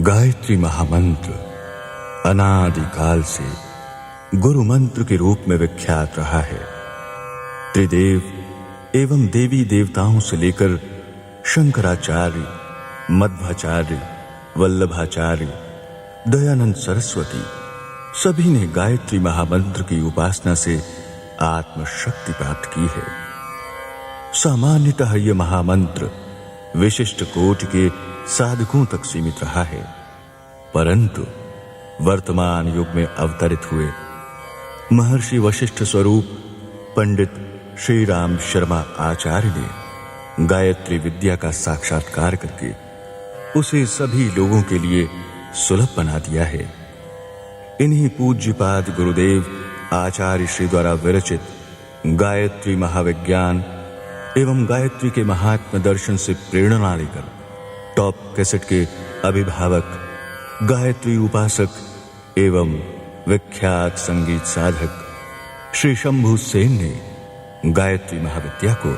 गायत्री महामंत्र अनादिकाल से गुरु मंत्र के रूप में विख्यात रहा है। त्रिदेव एवं देवी देवताओं से लेकर शंकराचार्य, मध्वाचार्य, वल्लभाचार्य, दयानंद सरस्वती सभी ने गायत्री महामंत्र की उपासना से आत्मशक्ति प्राप्त की है। सामान्यतः यह महामंत्र विशिष्ट कोटि के साधकों तक सीमित रहा है, परंतु वर्तमान युग में अवतरित हुए महर्षि वशिष्ठ स्वरूप पंडित श्री राम शर्मा आचार्य ने गायत्री विद्या का साक्षात्कार करके उसे सभी लोगों के लिए सुलभ बना दिया है। इन्हीं पूज्यपाद गुरुदेव आचार्य श्री द्वारा विरचित गायत्री महाविज्ञान एवं गायत्री के महात्म दर्शन से प्रेरणा लेकर टॉप कैसेट के अभिभावक, गायत्री उपासक एवं विख्यात संगीत साधक श्री शंभू सेन ने गायत्री महाविद्या को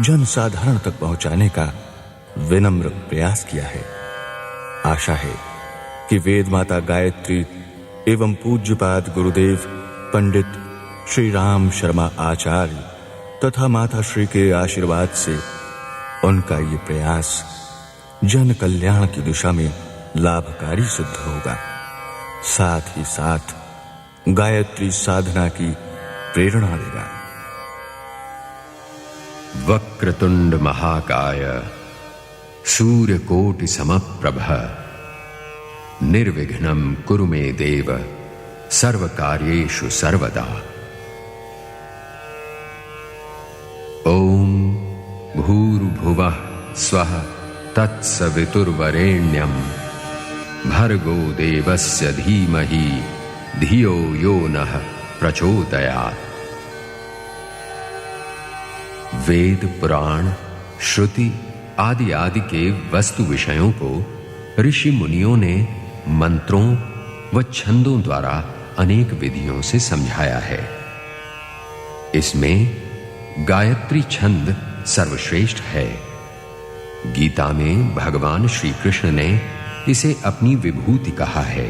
जन साधारण तक पहुंचाने का विनम्र प्रयास किया है। आशा है कि वेद माता गायत्री एवं पूज्यपाद गुरुदेव पंडित श्री राम शर्मा आचार्य तथा माता श्री के आशीर्वाद से उनका ये प्रयास जन कल्याण की दिशा में लाभकारी सिद्ध होगा, साथ ही साथ गायत्री साधना की प्रेरणा देगा। वक्रतुंड महाकाय सूर्यकोटि समप्रभ निर्विघ्नं कुरु मे देव सर्वकार्येषु सर्वदा। ओम भूर्भुवः स्वः तत्सवितुर्वरेण्यं भर्गो देवस्य धीमहि धियो यो नः प्रचोदयात्। वेद, पुराण, श्रुति आदि के वस्तु विषयों को ऋषि मुनियों ने मंत्रों व छंदों द्वारा अनेक विधियों से समझाया है। इसमें गायत्री छंद सर्वश्रेष्ठ है। गीता में भगवान श्री कृष्ण ने इसे अपनी विभूति कहा है।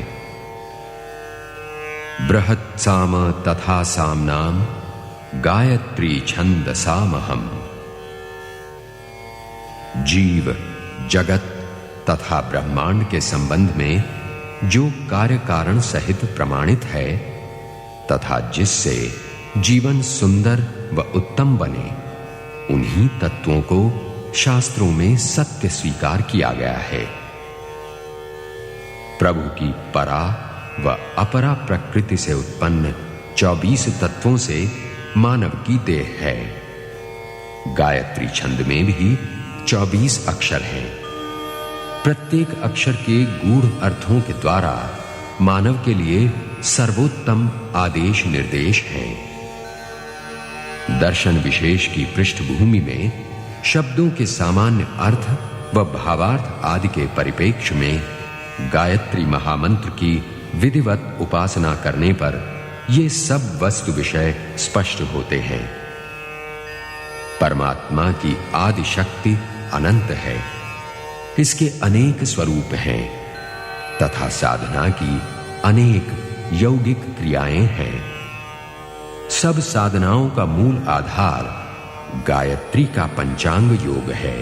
बृहत् साम तथा सामनाम गायत्री छंदसामहम्। जीव, जगत तथा ब्रह्मांड के संबंध में जो कार्य कारण सहित प्रमाणित है तथा जिससे जीवन सुंदर व उत्तम बने, उन्हीं तत्वों को शास्त्रों में सत्य स्वीकार किया गया है। प्रभु की परा व अपरा प्रकृति से उत्पन्न 24 तत्वों से मानव की देह है। गायत्री छंद में भी 24 अक्षर हैं। प्रत्येक अक्षर के गूढ़ अर्थों के द्वारा मानव के लिए सर्वोत्तम आदेश निर्देश हैं। दर्शन विशेष की पृष्ठभूमि में शब्दों के सामान्य अर्थ व भावार्थ आदि के परिप्रेक्ष्य में गायत्री महामंत्र की विधिवत उपासना करने पर ये सब वस्तु विषय स्पष्ट होते हैं। परमात्मा की आदि शक्ति अनंत है। इसके अनेक स्वरूप हैं तथा साधना की अनेक यौगिक क्रियाएं हैं। सब साधनाओं का मूल आधार गायत्री का पंचांग योग है।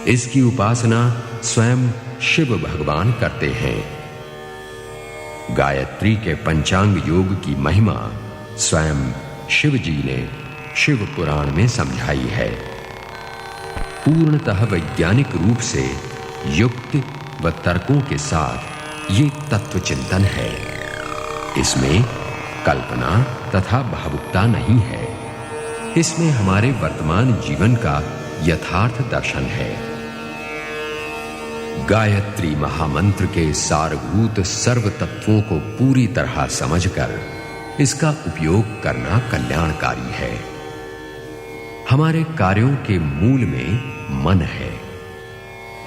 इसकी उपासना स्वयं शिव भगवान करते हैं। गायत्री के पंचांग योग की महिमा स्वयं शिव जी ने शिव पुराण में समझाई है। पूर्णतः वैज्ञानिक रूप से युक्ति व तर्कों के साथ ये तत्व चिंतन है। इसमें कल्पना तथा भावुकता नहीं है। इसमें हमारे वर्तमान जीवन का यथार्थ दर्शन है। गायत्री महामंत्र के सारभूत सर्व तत्वों को पूरी तरह समझकर इसका उपयोग करना कल्याणकारी है। हमारे कार्यों के मूल में मन है।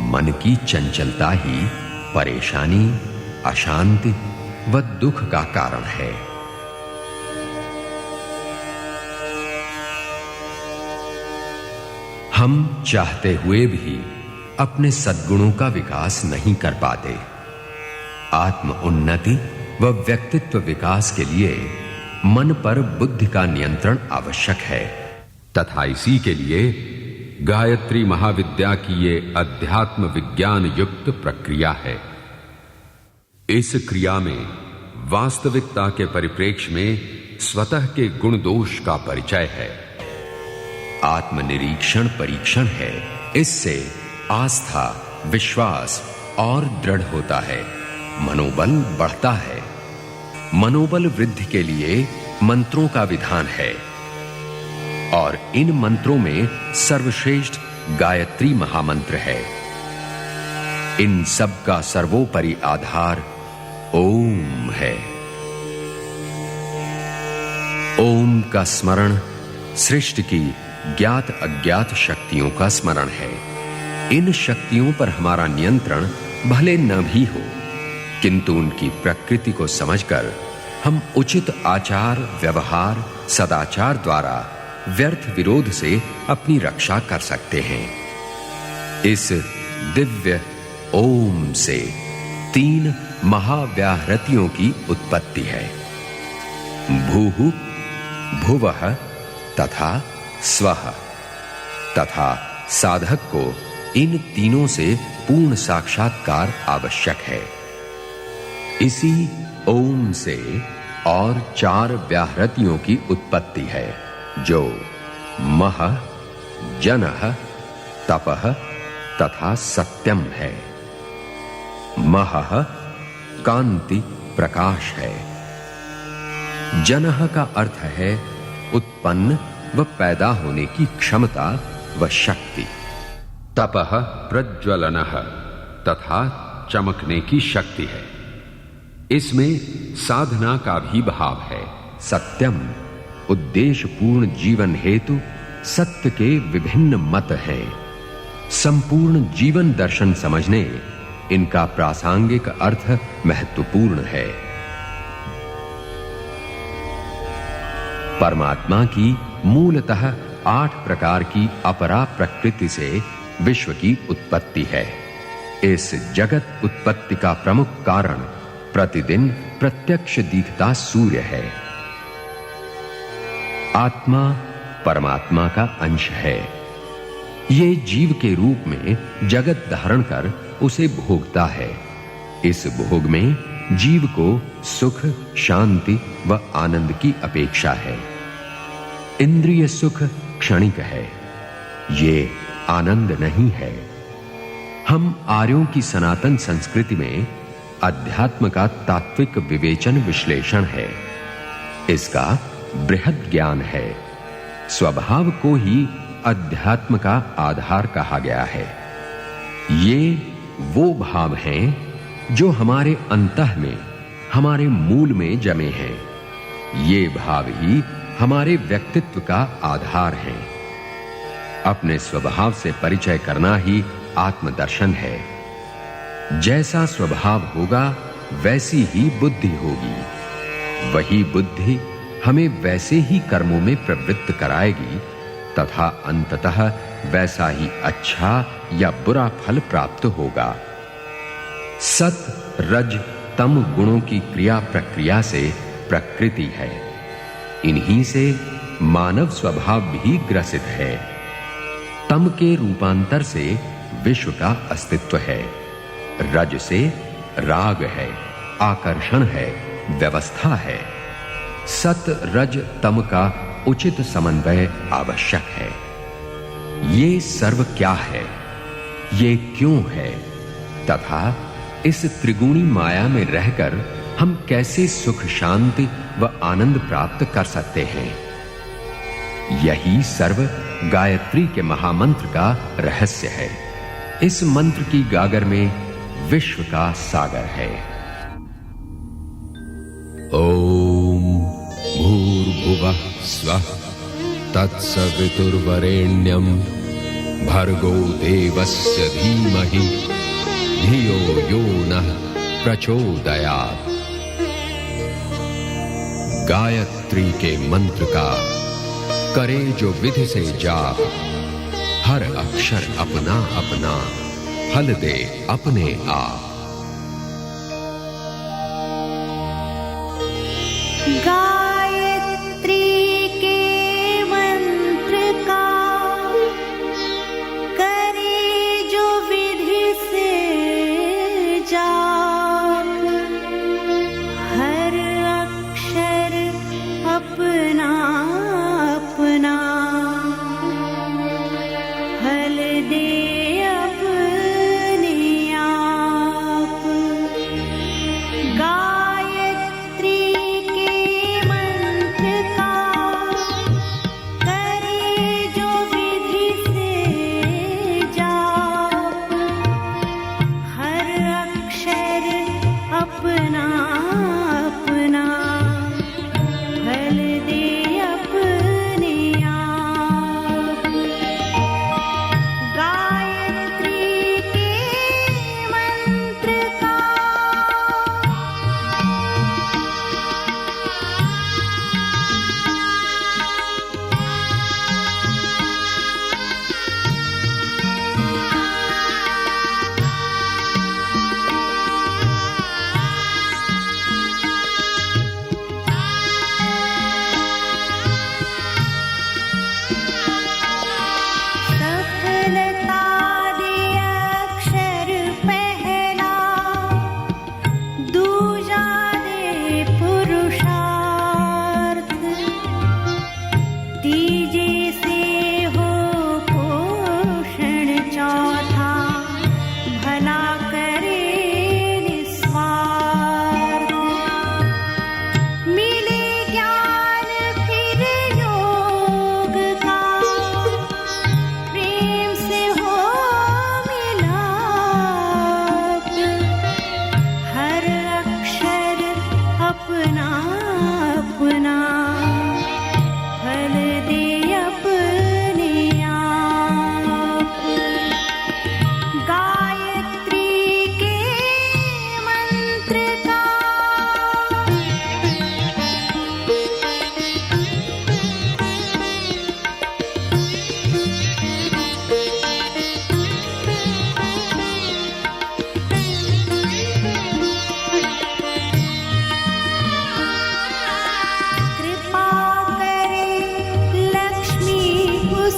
मन की चंचलता ही परेशानी, अशांति व दुख का कारण है। हम चाहते हुए भी अपने सद्गुणों का विकास नहीं कर पाते। आत्म उन्नति व व्यक्तित्व विकास के लिए मन पर बुद्धि का नियंत्रण आवश्यक है तथा इसी के लिए गायत्री महाविद्या की ये अध्यात्म विज्ञान युक्त प्रक्रिया है। इस क्रिया में वास्तविकता के परिप्रेक्ष्य में स्वतः के गुण दोष का परिचय है, आत्मनिरीक्षण परीक्षण है। इससे आस्था विश्वास और दृढ़ होता है, मनोबल बढ़ता है। मनोबल वृद्धि के लिए मंत्रों का विधान है और इन मंत्रों में सर्वश्रेष्ठ गायत्री महामंत्र है। इन सब का सर्वोपरि आधार ओम है। ओम का स्मरण सृष्टि की ज्ञात अज्ञात शक्तियों का स्मरण है। इन शक्तियों पर हमारा नियंत्रण भले न भी हो, किंतु उनकी प्रकृति को समझकर हम उचित आचार व्यवहार सदाचार द्वारा व्यर्थ विरोध से अपनी रक्षा कर सकते हैं। इस दिव्य ओम से 3 महाव्याहृतियों की उत्पत्ति है, भूः भुवः तथा स्वः, तथा साधक को इन तीनों से पूर्ण साक्षात्कार आवश्यक है। इसी ओम से और 4 व्याहृतियों की उत्पत्ति है, जो मह जनः तपः तथा सत्यम है। महः कांति प्रकाश है। जनः का अर्थ है उत्पन्न व पैदा होने की क्षमता व शक्ति। तपः प्रज्वलनः तथा चमकने की शक्ति है। इसमें साधना का भी भाव है। सत्यम उद्देश्य पूर्ण जीवन हेतु सत्य के विभिन्न मत हैं। संपूर्ण जीवन दर्शन समझने इनका प्रासंगिक अर्थ महत्वपूर्ण है। परमात्मा की मूलतः 8 प्रकार की अपरा प्रकृति से विश्व की उत्पत्ति है। इस जगत उत्पत्ति का प्रमुख कारण प्रतिदिन प्रत्यक्ष दिखता सूर्य है। आत्मा परमात्मा का अंश है। ये जीव के रूप में जगत धारण कर उसे भोगता है। इस भोग में जीव को सुख शांति व आनंद की अपेक्षा है। इंद्रिय सुख क्षणिक है, ये आनंद नहीं है। हम आर्यों की सनातन संस्कृति में अध्यात्म का तात्विक विवेचन विश्लेषण है। इसका बृहद ज्ञान है। स्वभाव को ही अध्यात्म का आधार कहा गया है। ये वो भाव हैं जो हमारे अंतः में हमारे मूल में जमे हैं। ये भाव ही हमारे व्यक्तित्व का आधार है। अपने स्वभाव से परिचय करना ही आत्मदर्शन है। जैसा स्वभाव होगा वैसी ही बुद्धि होगी। वही बुद्धि हमें वैसे ही कर्मों में प्रवृत्त कराएगी तथा अंततः वैसा ही अच्छा या बुरा फल प्राप्त होगा। सत रज तम गुणों की क्रिया प्रक्रिया से प्रकृति है। इन्हीं से मानव स्वभाव भी ग्रसित है। तम के रूपांतर से विश्व का अस्तित्व है। रज से राग है, आकर्षण है, व्यवस्था है। सत रज तम का उचित समन्वय आवश्यक है। ये सर्व क्या है, ये क्यों है तथा इस त्रिगुणी माया में रहकर हम कैसे सुख शांति व आनंद प्राप्त कर सकते हैं, यही सर्व गायत्री के महामंत्र का रहस्य है। इस मंत्र की गागर में विश्व का सागर है। ओम भूर्भुवः स्वः तत्सवितुर्वरेण्यं भर्गो देवस्य धीमहि धियो यो नः प्रचोदयात्। गायत्री के मंत्र का करे जो विधि से जाप, हर अक्षर अपना अपना फल दे अपने आप।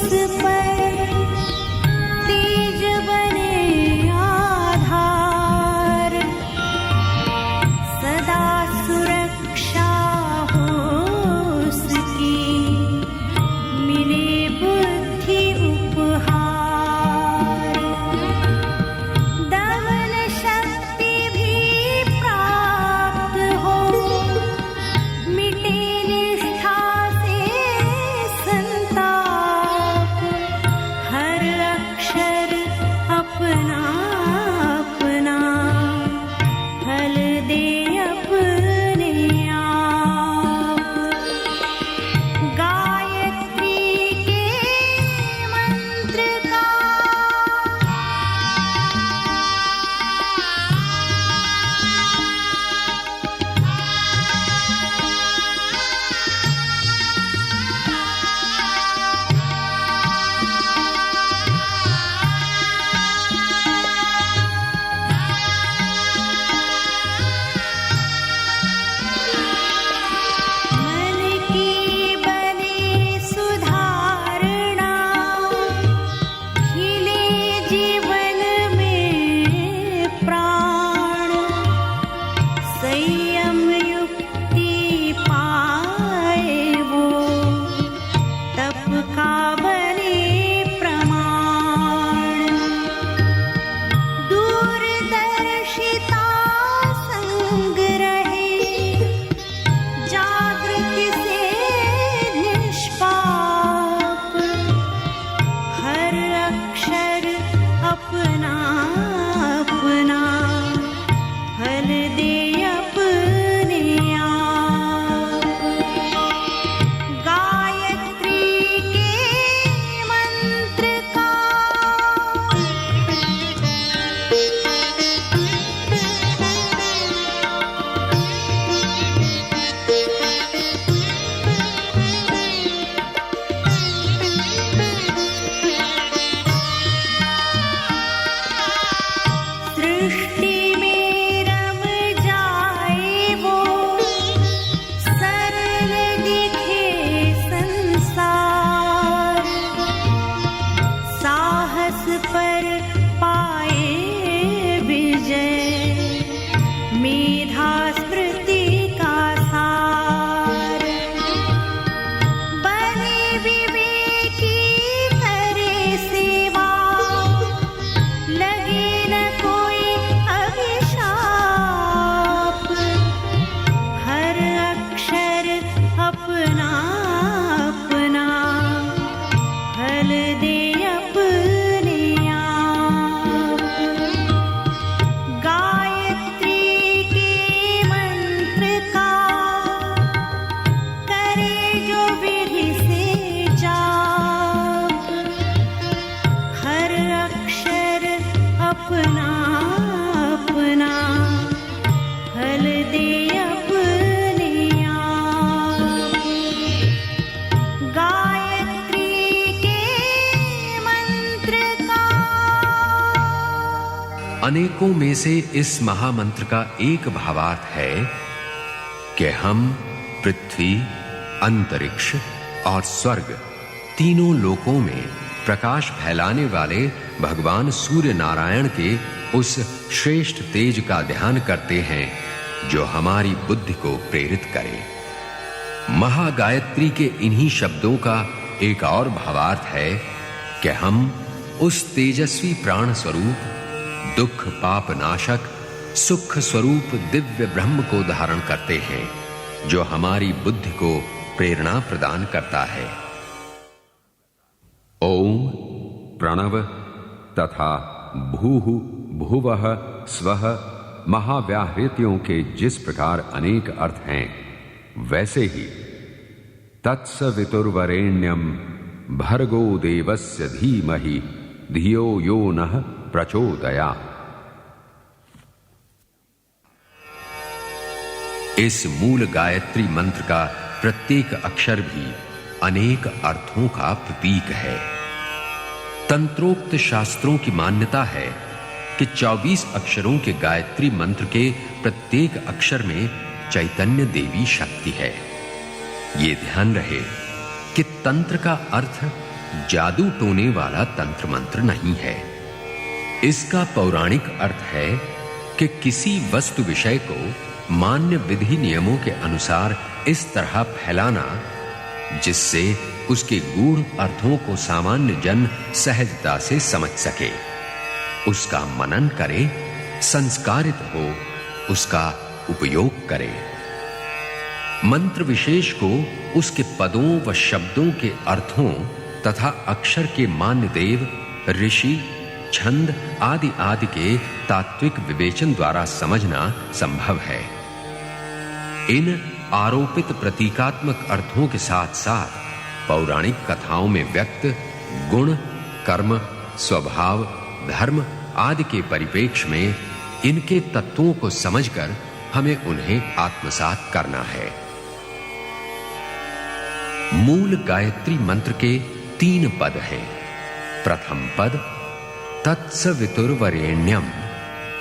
पर तेज बने आधार, सदा सुरक्षा हो उसकी, मिले बुद्धि उपहार। दमन शक्ति भी प्राप्त हो, मिटे निष्ठा से संताप, हर अक्षर अपना अपना, फल दे अपने आप। गायत्री के मंत्र का मन की बने सुधारणा, खिले जीवन में प्राण, संयम युक्ति पाए वो, तप का बने प्रमाण। दूरदर्शिता संग रहे, जागृति से निष्पाप, हर अक्षर अपना अपना, फल दे अपने आप। गायत्री के मंत्र का सृष्टि में रम जाए वो, सरल दिखे संसार, साहस पर पाए विजय, मेधा स्मृति का सार। बने विवेकी करे सेवा, लगे न कोई अभिशाप, हर अक्षर अपना अपना, फल दे अपने आप। गायत्री के मंत्र का करे जो विधि से जाप, हर अक्षर अपना अपना, फल दे अपने आप। गायत्री के मंत्र का अनेकों में से इस महामंत्र का एक भावार्थ है कि हम पृथ्वी, अंतरिक्ष और स्वर्ग तीनों लोकों में प्रकाश फैलाने वाले भगवान सूर्य नारायण के उस श्रेष्ठ तेज का ध्यान करते हैं जो हमारी बुद्धि को प्रेरित करे। महागायत्री के इन्हीं शब्दों का एक और भावार्थ है कि हम उस तेजस्वी प्राण स्वरूप, दुख पाप नाशक, सुख स्वरूप दिव्य ब्रह्म को धारण करते हैं जो हमारी बुद्धि को प्रेरणा प्रदान करता है। ओम प्रणव तथा भूः भुवः स्वः महाव्याहृतियों के जिस प्रकार अनेक अर्थ हैं, वैसे ही तत्सवितुर्वरेण्यम भर्गो देवस्य धीमहि धियो यो नः प्रचोदयात्। इस मूल गायत्री मंत्र का प्रत्येक अक्षर भी अनेक अर्थों का प्रतीक है। तंत्रोक्त शास्त्रों की मान्यता है कि 24 अक्षरों के गायत्री मंत्र के प्रत्येक अक्षर में चैतन्य देवी शक्ति है। ये ध्यान रहे कि तंत्र का अर्थ जादू टोने वाला तंत्र मंत्र नहीं है। इसका पौराणिक अर्थ है कि किसी वस्तु विषय को मान्य विधि नियमों के अनुसार इस तरह फैलाना जिससे उसके गूढ़ अर्थों को सामान्य जन सहजता से समझ सके, उसका मनन करे, संस्कारित हो, उसका उपयोग करे। मंत्र विशेष को उसके पदों व शब्दों के अर्थों तथा अक्षर के मान्य देव, ऋषि, छंद आदि आदि के तात्विक विवेचन द्वारा समझना संभव है। इन आरोपित प्रतीकात्मक अर्थों के साथ साथ पौराणिक कथाओं में व्यक्त गुण, कर्म, स्वभाव, धर्म आदि के परिप्रेक्ष्य में इनके तत्वों को समझकर हमें उन्हें आत्मसात करना है। मूल गायत्री मंत्र के 3 पद हैं। प्रथम पद तत्सवितुर्वरेण्यम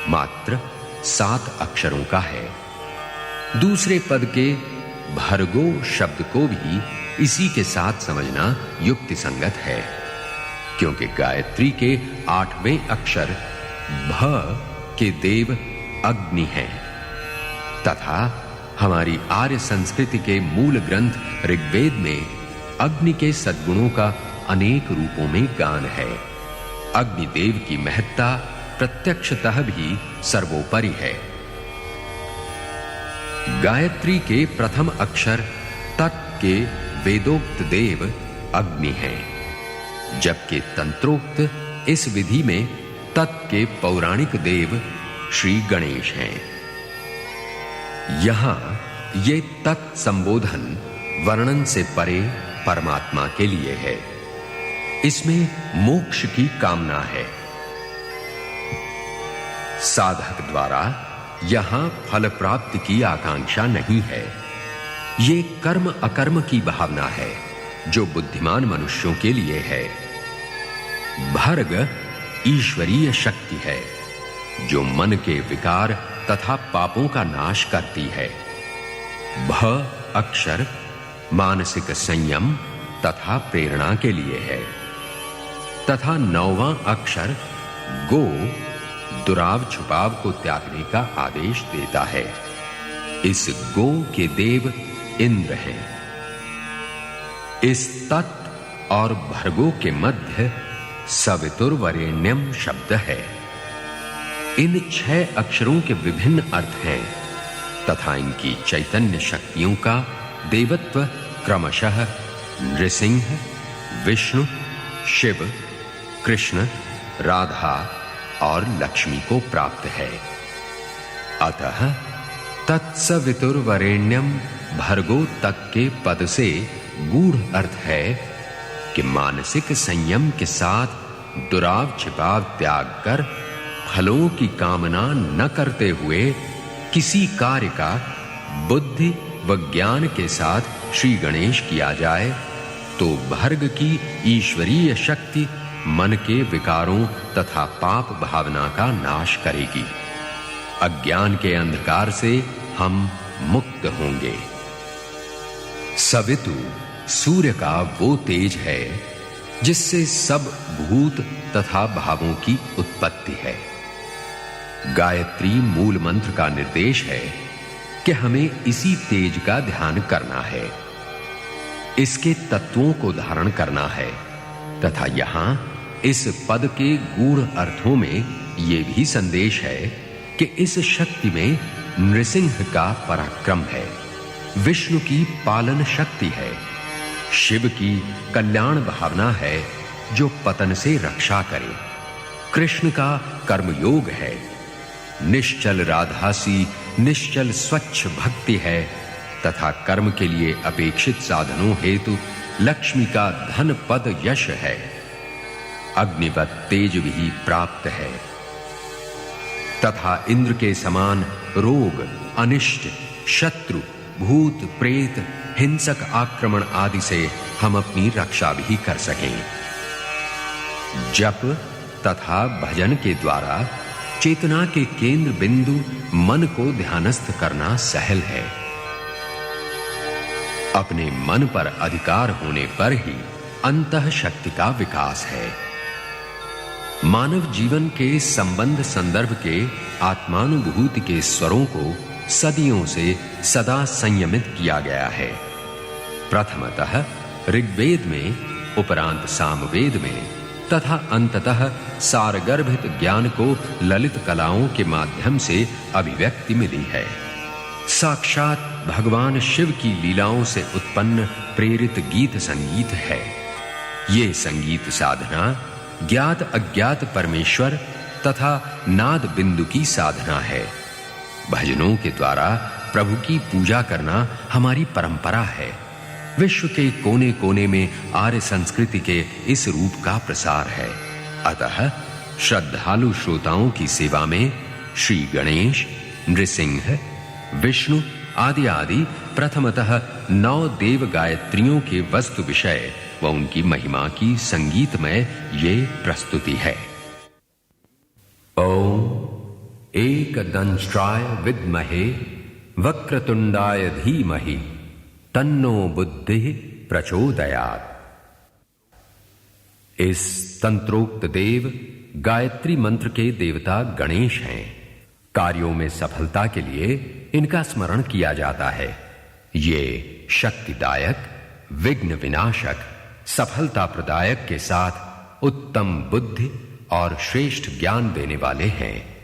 मात्र 7 अक्षरों का है। दूसरे पद के भर्गो शब्द को भी इसी के साथ समझना युक्ति संगत है, क्योंकि गायत्री के 8वें अक्षर भ के देव अग्नि हैं तथा हमारी आर्य संस्कृति के मूल ग्रंथ ऋग्वेद में अग्नि के सद्गुणों का अनेक रूपों में गान है। अग्निदेव की महत्ता प्रत्यक्षतः भी सर्वोपरि है। गायत्री के प्रथम अक्षर तत् के वेदोक्त देव अग्नि हैं, जबकि तंत्रोक्त इस विधि में तत् के पौराणिक देव श्री गणेश हैं। यहां ये तत् संबोधन वर्णन से परे परमात्मा के लिए है। इसमें मोक्ष की कामना है। साधक द्वारा यहां फल प्राप्ति की आकांक्षा नहीं है। ये कर्म अकर्म की भावना है जो बुद्धिमान मनुष्यों के लिए है। भर्ग ईश्वरीय शक्ति है जो मन के विकार तथा पापों का नाश करती है। भ अक्षर मानसिक संयम तथा प्रेरणा के लिए है तथा 9वां अक्षर गो दुराव छुपाव को त्यागने का आदेश देता है। इस गो के देव इंद्र हैं। इस तत् और भर्गो के मध्य सवितुर्वरेण्यम शब्द है। इन 6 अक्षरों के विभिन्न अर्थ हैं तथा इनकी चैतन्य शक्तियों का देवत्व क्रमशः नृसिंह, विष्णु, शिव, कृष्ण, राधा और लक्ष्मी को प्राप्त है। अतः तत्सवितुर्वरेण्यम भर्गो तक के पद से गूढ़ अर्थ है कि मानसिक संयम के साथ दुराव छिपाव त्याग कर फलों की कामना न करते हुए किसी कार्य का बुद्धि व ज्ञान के साथ श्री गणेश किया जाए तो भर्ग की ईश्वरीय शक्ति मन के विकारों तथा पाप भावना का नाश करेगी। अज्ञान के अंधकार से हम मुक्त होंगे। सवितु सूर्य का वो तेज है जिससे सब भूत तथा भावों की उत्पत्ति है। गायत्री मूल मंत्र का निर्देश है कि हमें इसी तेज का ध्यान करना है, इसके तत्वों को धारण करना है तथा यहां इस पद के गूढ़ अर्थों में यह भी संदेश है कि इस शक्ति में नृसिंह का पराक्रम है, विष्णु की पालन शक्ति है, शिव की कल्याण भावना है जो पतन से रक्षा करे, कृष्ण का कर्मयोग है, निश्चल राधासी निश्चल स्वच्छ भक्ति है तथा कर्म के लिए अपेक्षित साधनों हेतु लक्ष्मी का धन पद यश है। अग्निवत तेज भी प्राप्त है तथा इंद्र के समान रोग, अनिष्ट, शत्रु, भूत, प्रेत, हिंसक आक्रमण आदि से हम अपनी रक्षा भी कर सकें। जप तथा भजन के द्वारा चेतना के केंद्र बिंदु मन को ध्यानस्थ करना सहल है। अपने मन पर अधिकार होने पर ही अंतः शक्ति का विकास है। मानव जीवन के संबंध संदर्भ के आत्मानुभूति के स्वरों को सदियों से सदा संयमित किया गया है। प्रथमतः ऋग्वेद में, उपरांत सामवेद में तथा अंततः सारगर्भित ज्ञान को ललित कलाओं के माध्यम से अभिव्यक्ति मिली है। साक्षात भगवान शिव की लीलाओं से उत्पन्न प्रेरित गीत संगीत है। ये संगीत साधना ज्ञात अज्ञात परमेश्वर तथा नाद बिंदु की साधना है। भजनों के द्वारा प्रभु की पूजा करना हमारी परंपरा है। विश्व के कोने कोने में आर्य संस्कृति के इस रूप का प्रसार है। अतः श्रद्धालु श्रोताओं की सेवा में श्री गणेश, नृसिंह, विष्णु आदि आदि प्रथमतः 9 देव गायत्रियों के वस्तु विषय व उनकी महिमा की संगीतमय ये प्रस्तुति है। ओम एकदंष्ट्राय विद्महे वक्रतुंडाय धीमहि तन्नो बुद्धिः प्रचोदयात्। इस तंत्रोक्त देव गायत्री मंत्र के देवता गणेश हैं। कार्यों में सफलता के लिए इनका स्मरण किया जाता है। ये शक्तिदायक, विघ्न विनाशक, सफलता प्रदायक के साथ उत्तम बुद्धि और श्रेष्ठ ज्ञान देने वाले हैं।